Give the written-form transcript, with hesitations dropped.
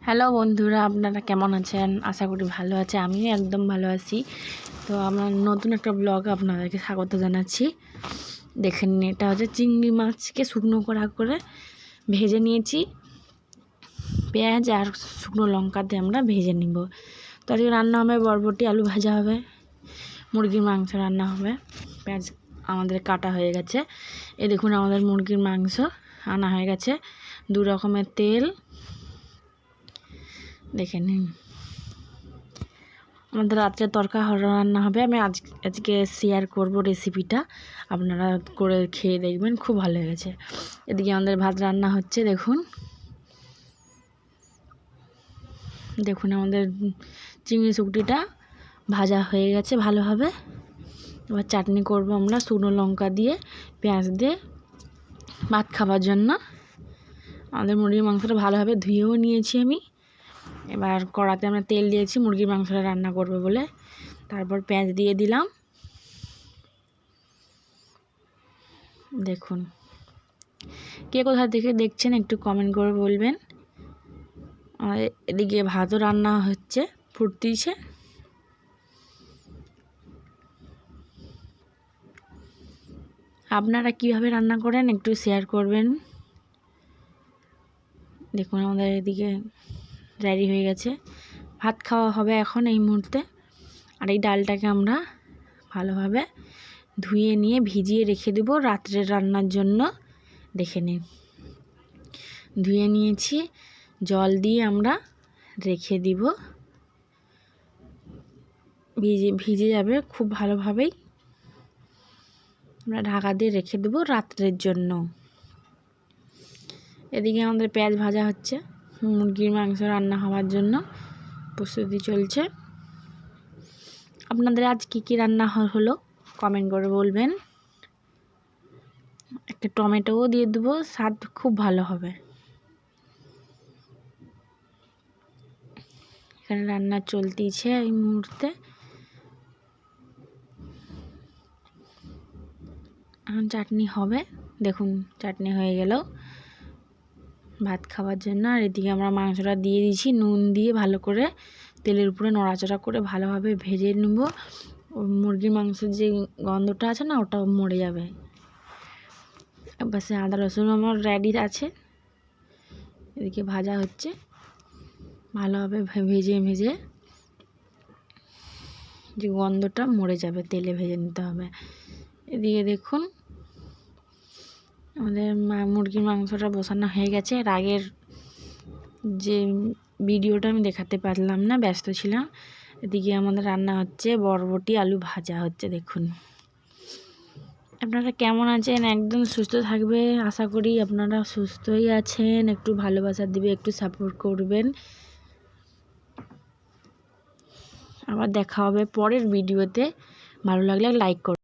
Hello বন্ধুরা, আপনারা কেমন আছেন? আশা করি ভালো আছে। আমিও একদম ভালো আছি। তো আমার নতুন একটা ব্লগ আপনাদেরকে স্বাগত জানাচ্ছি। দেখে নিন, এটা হচ্ছে চিংড়ি মাছকে শুকনো করা করে ভেজে নিয়েছি। পেঁয়াজ আর শুকনো লঙ্কা দিয়ে আমরা ভেজে নিব। তো আজকে রান্না হবে বরবটি আলু ভাজা হবে, মুরগির মাংস রান্না হবে। পেঁয়াজ আমাদের কাটা হয়ে গেছে। এই দেখুন, আমাদের মুরগির মাংস আনা হয়ে গেছে। 2 রকমের তেল দেখে নিন। আমাদের রাত্রে তরকা রান্না হবে। আমি আজকে শেয়ার করব রেসিপিটা, আপনারা করে খেয়ে দেখবেন, খুব ভালো লেগেছে। এদিকে আমাদের ভাত রান্না হচ্ছে। দেখুন আমাদের চিংড়ি শুকটিটা ভাজা হয়ে গেছে ভালোভাবে। এবার চাটনি করব আমরা শুকনো লঙ্কা দিয়ে, পেঁয়াজ দিয়ে ভাত খাবার জন্য। আমাদের মুরগির মাংসটা ভালোভাবে ধুয়েও নিয়েছি আমি। এবার কড়াতে আমরা তেল দিয়েছি মুরগির মাংসটা রান্না করব বলে। তারপর পেঁয়াজ দিয়ে দিলাম। দেখুন, কে কোথা থেকে দেখছেন একটু কমেন্ট করে বলবেন। আর এদিকে ভাতও রান্না হচ্ছে, ফুটতিছে। আপনারা কিভাবে রান্না করেন একটু শেয়ার করবেন। দেখুন আমাদের এদিকে রেডি হয়ে গেছে, ভাত খাওয়া হবে এখন এই মুহূর্তে। আর এই ডালটাকে আমরা ভালোভাবে ধুয়ে নিয়ে ভিজিয়ে রেখে দেব রাত্রের রান্নার জন্য। দেখে নিন, ধুয়ে নিয়েছি, জল দিয়ে আমরা রেখে দিব। ভিজে যাবে খুব ভালোভাবেই। আমরা ঢাকা দিয়ে রেখে দেব রাত্রের জন্য। এদিকে আমাদের পেঁয়াজ ভাজা হচ্ছে, মুরগির মাংস রান্না হওয়ার জন্য প্রস্তুতি চলছে। আপনাদের আজ কি রান্না হলো কমেন্ট করে বলবেন। একটা টমেটোও দিয়ে দেবো, স্বাদ খুব ভালো হবে। এখানে রান্না চলতেছে এই মুহূর্তে। এখন চাটনি হবে। দেখুন চাটনি হয়ে গেল ভাত খাওয়ার জন্য। আর এদিকে আমরা মাংসটা দিয়ে দিয়েছি, নুন দিয়ে ভালো করে তেলের উপরে নড়াচড়া করে ভালোভাবে ভেজে নেব। মুরগির মাংসের যে গন্ধটা আছে না, ওটাও মরে যাবে। বাসে আদা রসুন আমার রেডি আছে। এদিকে ভাজা হচ্ছে ভালোভাবে, ভেজে যে গন্ধটা মরে যাবে, তেলে ভেজে নিতে হবে। এদিকে দেখুন আমাদের মুরগির মাংসটা বসানো হয়ে গেছে। এর আগের যে ভিডিওটা আমি দেখাতে পারলাম না, ব্যস্ত ছিলাম। এদিকে আমাদের রান্না হচ্ছে বরবটি আলু ভাজা হচ্ছে। দেখুন, আপনারা কেমন আছেন? একদম সুস্থ থাকবে আশা করি। আপনারা সুস্থই আছেন, একটু ভালোবাসা দিবে, একটু সাপোর্ট করবেন। আবার দেখা হবে পরের ভিডিওতে। ভালো লাগলে লাইক করবেন।